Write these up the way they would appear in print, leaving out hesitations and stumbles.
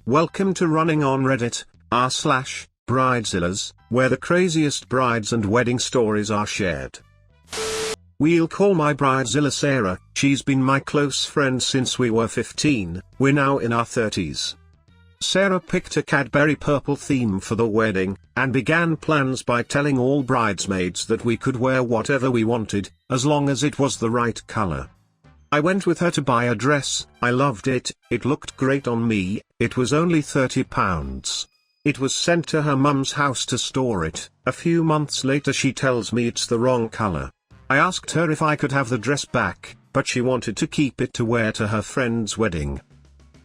Welcome to running on Reddit, r/Bridezillas, where the craziest brides and wedding stories are shared. We'll call my bridezilla Sarah. She's been my close friend since we were 15, we're now in our 30s. Sarah picked a Cadbury purple theme for the wedding, and began plans by telling all bridesmaids that we could wear whatever we wanted, as long as it was the right color. I went with her to buy a dress. I loved it, it looked great on me, it was only £30. It was sent to her mum's house to store it. A few months later she tells me it's the wrong color. I asked her if I could have the dress back, but she wanted to keep it to wear to her friend's wedding.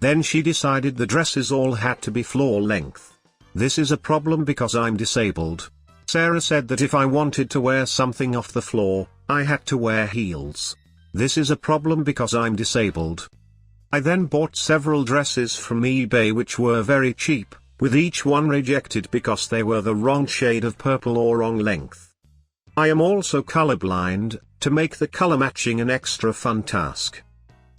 Then she decided the dresses all had to be floor length. This is a problem because I'm disabled. Sarah said that if I wanted to wear something off the floor, I had to wear heels. This is a problem because I'm disabled. I then bought several dresses from eBay which were very cheap, with each one rejected because they were the wrong shade of purple or wrong length. I am also colorblind, to make the color matching an extra fun task.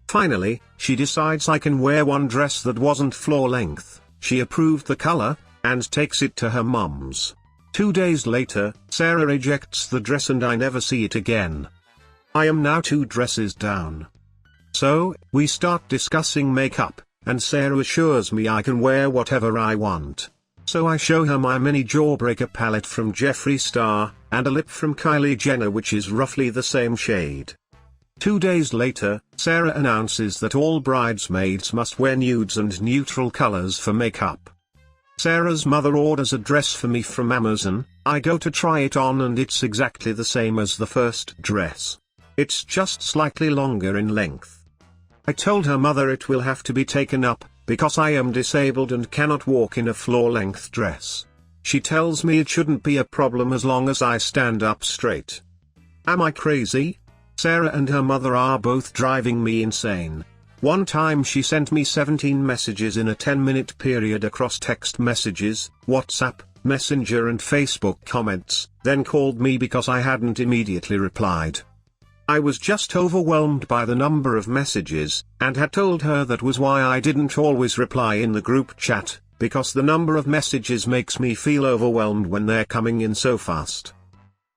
Finally, she decides I can wear one dress that wasn't floor length. She approved the color, and takes it to her mum's. 2 days later, Sarah rejects the dress and I never see it again. I am now 2 dresses down. So, we start discussing makeup, and Sarah assures me I can wear whatever I want. So I show her my mini jawbreaker palette from Jeffree Star, and a lip from Kylie Jenner which is roughly the same shade. 2 days later, Sarah announces that all bridesmaids must wear nudes and neutral colors for makeup. Sarah's mother orders a dress for me from Amazon. I go to try it on and it's exactly the same as the first dress. It's just slightly longer in length. I told her mother it will have to be taken up, because I am disabled and cannot walk in a floor-length dress. She tells me it shouldn't be a problem as long as I stand up straight. Am I crazy? Sarah and her mother are both driving me insane. One time she sent me 17 messages in a 10-minute period across text messages, WhatsApp, Messenger and Facebook comments, then called me because I hadn't immediately replied. I was just overwhelmed by the number of messages, and had told her that was why I didn't always reply in the group chat, because the number of messages makes me feel overwhelmed when they're coming in so fast.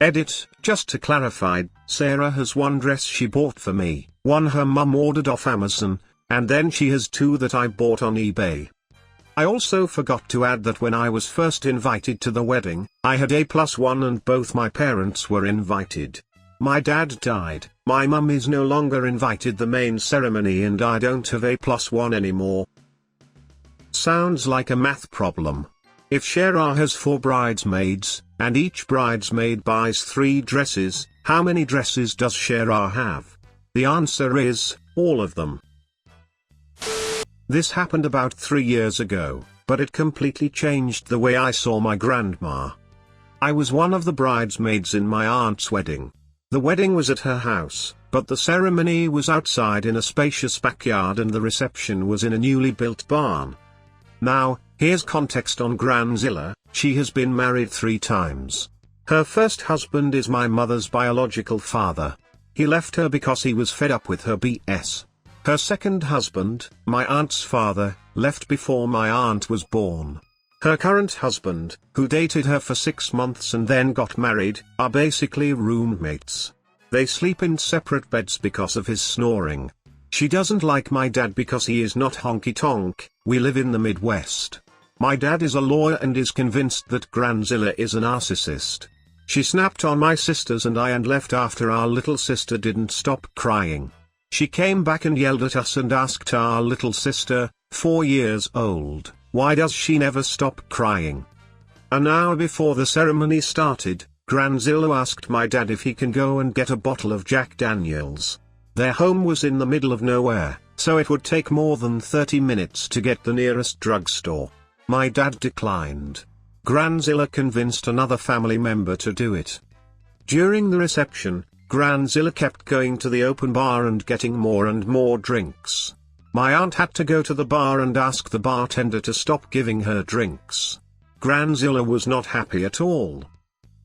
Edit, just to clarify, Sarah has one dress she bought for me, one her mum ordered off Amazon, and then she has 2 that I bought on eBay. I also forgot to add that when I was first invited to the wedding, I had A+1 and both my parents were invited. My dad died, my mum is no longer invited the main ceremony and I don't have A+1 anymore. Sounds like a math problem. If Sarah has 4 bridesmaids, and each bridesmaid buys 3 dresses, how many dresses does Sarah have? The answer is, all of them. This happened about 3 years ago, but it completely changed the way I saw my grandma. I was one of the bridesmaids in my aunt's wedding. The wedding was at her house, but the ceremony was outside in a spacious backyard and the reception was in a newly built barn. Now, here's context on Grandzilla. She has been married 3 times. Her first husband is my mother's biological father. He left her because he was fed up with her BS. Her second husband, my aunt's father, left before my aunt was born. Her current husband, who dated her for 6 months and then got married, are basically roommates. They sleep in separate beds because of his snoring. She doesn't like my dad because he is not honky-tonk. We live in the Midwest. My dad is a lawyer and is convinced that Grandzilla is a narcissist. She snapped on my sisters and I and left after our little sister didn't stop crying. She came back and yelled at us and asked our little sister, 4 years old, why does she never stop crying? An hour before the ceremony started, Grandzilla asked my dad if he can go and get a bottle of Jack Daniels. Their home was in the middle of nowhere, so it would take more than 30 minutes to get the nearest drugstore. My dad declined. Grandzilla convinced another family member to do it. During the reception, Grandzilla kept going to the open bar and getting more and more drinks. My aunt had to go to the bar and ask the bartender to stop giving her drinks. Grandzilla was not happy at all.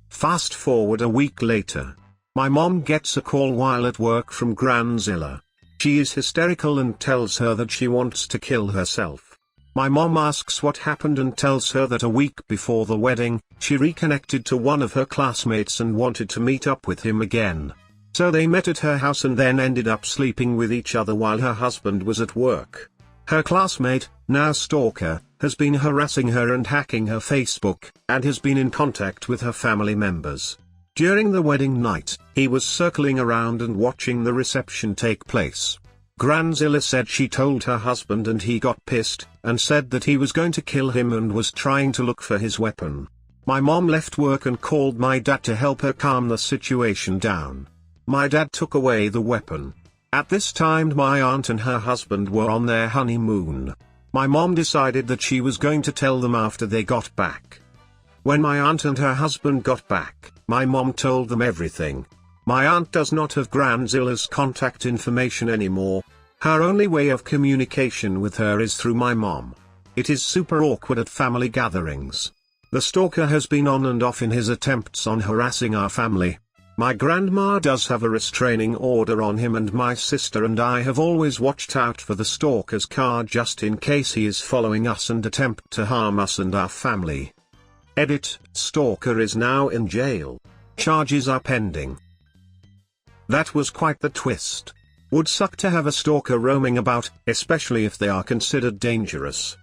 Fast forward a week later. My mom gets a call while at work from Grandzilla. She is hysterical and tells her that she wants to kill herself. My mom asks what happened and tells her that a week before the wedding, she reconnected to one of her classmates and wanted to meet up with him again. So they met at her house and then ended up sleeping with each other while her husband was at work. Her classmate, now stalker, has been harassing her and hacking her Facebook, and has been in contact with her family members. During the wedding night, he was circling around and watching the reception take place. Godzilla said she told her husband and he got pissed, and said that he was going to kill him and was trying to look for his weapon. My mom left work and called my dad to help her calm the situation down. My dad took away the weapon. At this time my aunt and her husband were on their honeymoon. My mom decided that she was going to tell them after they got back. When my aunt and her husband got back, my mom told them everything. My aunt does not have Godzilla's contact information anymore. Her only way of communication with her is through my mom. It is super awkward at family gatherings. The stalker has been on and off in his attempts on harassing our family. My grandma does have a restraining order on him, and my sister and I have always watched out for the stalker's car just in case he is following us and attempt to harm us and our family. Edit, stalker is now in jail. Charges are pending. That was quite the twist. Would suck to have a stalker roaming about, especially if they are considered dangerous.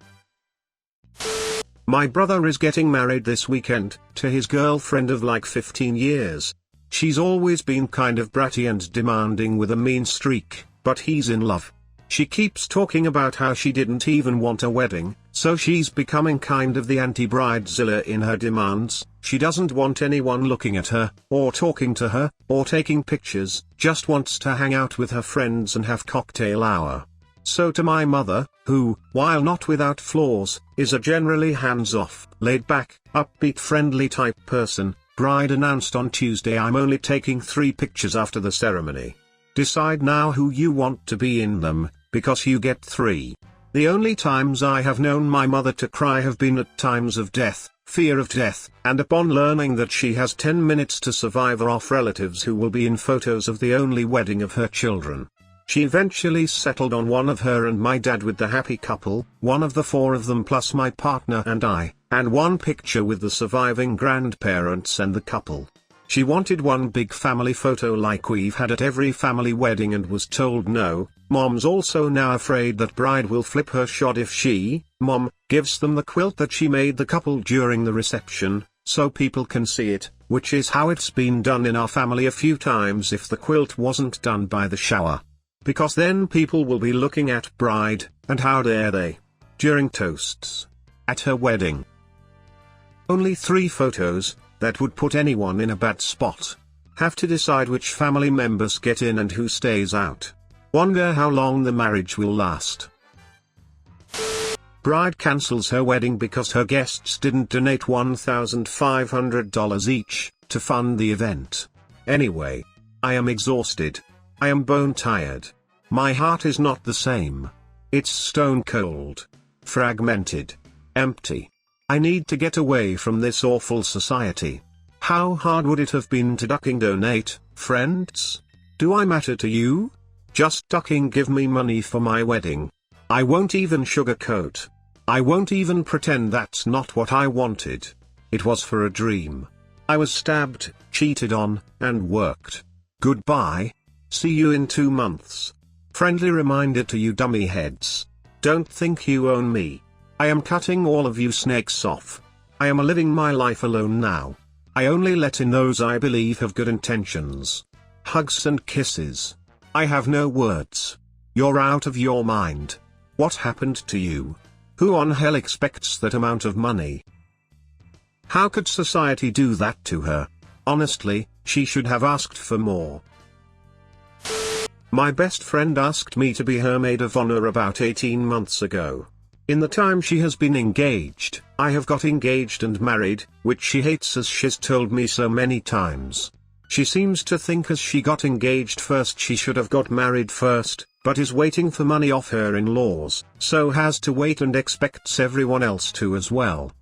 My brother is getting married this weekend, to his girlfriend of like 15 years. She's always been kind of bratty and demanding with a mean streak, but he's in love. She keeps talking about how she didn't even want a wedding, so she's becoming kind of the anti-Bridezilla in her demands. She doesn't want anyone looking at her, or talking to her, or taking pictures, just wants to hang out with her friends and have cocktail hour. So to my mother, who, while not without flaws, is a generally hands-off, laid-back, upbeat friendly type person, bride announced on Tuesday, I'm only taking 3 pictures after the ceremony. Decide now who you want to be in them, because you get 3. The only times I have known my mother to cry have been at times of death, fear of death, and upon learning that she has 10 minutes to survive off relatives who will be in photos of the only wedding of her children. She eventually settled on one of her and my dad with the happy couple, one of the 4 of them plus my partner and I, and one picture with the surviving grandparents and the couple. She wanted one big family photo like we've had at every family wedding and was told no. Mom's also now afraid that bride will flip her shot if she, mom, gives them the quilt that she made the couple during the reception, so people can see it, which is how it's been done in our family a few times if the quilt wasn't done by the shower. Because then people will be looking at bride, and how dare they? During toasts. At her wedding. Only 3 photos, that would put anyone in a bad spot. Have to decide which family members get in and who stays out. Wonder how long the marriage will last. Bride cancels her wedding because her guests didn't donate $1,500 each, to fund the event. Anyway. I am exhausted. I am bone tired. My heart is not the same. It's stone cold. Fragmented. Empty. I need to get away from this awful society. How hard would it have been to ducking donate, friends? Do I matter to you? Just ducking give me money for my wedding. I won't even sugarcoat. I won't even pretend that's not what I wanted. It was for a dream. I was stabbed, cheated on, and worked. Goodbye. See you in 2 months. Friendly reminder to you dummy heads. Don't think you own me. I am cutting all of you snakes off. I am living my life alone now. I only let in those I believe have good intentions. Hugs and kisses. I have no words. You're out of your mind. What happened to you? Who on hell expects that amount of money? How could society do that to her? Honestly, she should have asked for more. My best friend asked me to be her maid of honor about 18 months ago. In the time she has been engaged, I have got engaged and married, which she hates as she's told me so many times. She seems to think as she got engaged first she should have got married first, but is waiting for money off her in-laws, so has to wait and expects everyone else to as well.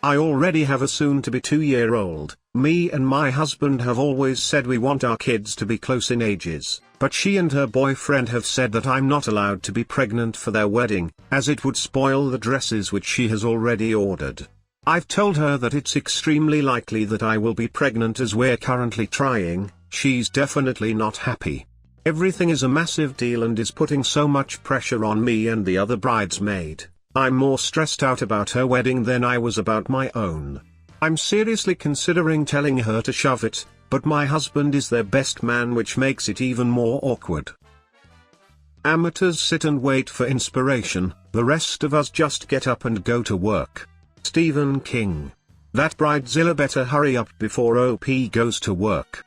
I already have a soon-to-be 2-year-old. Me and my husband have always said we want our kids to be close in ages, but she and her boyfriend have said that I'm not allowed to be pregnant for their wedding, as it would spoil the dresses which she has already ordered. I've told her that it's extremely likely that I will be pregnant as we're currently trying. She's definitely not happy. Everything is a massive deal and is putting so much pressure on me and the other bridesmaid. I'm more stressed out about her wedding than I was about my own. I'm seriously considering telling her to shove it, but my husband is their best man, which makes it even more awkward. Amateurs sit and wait for inspiration, the rest of us just get up and go to work. Stephen King. That Bridezilla better hurry up before OP goes to work.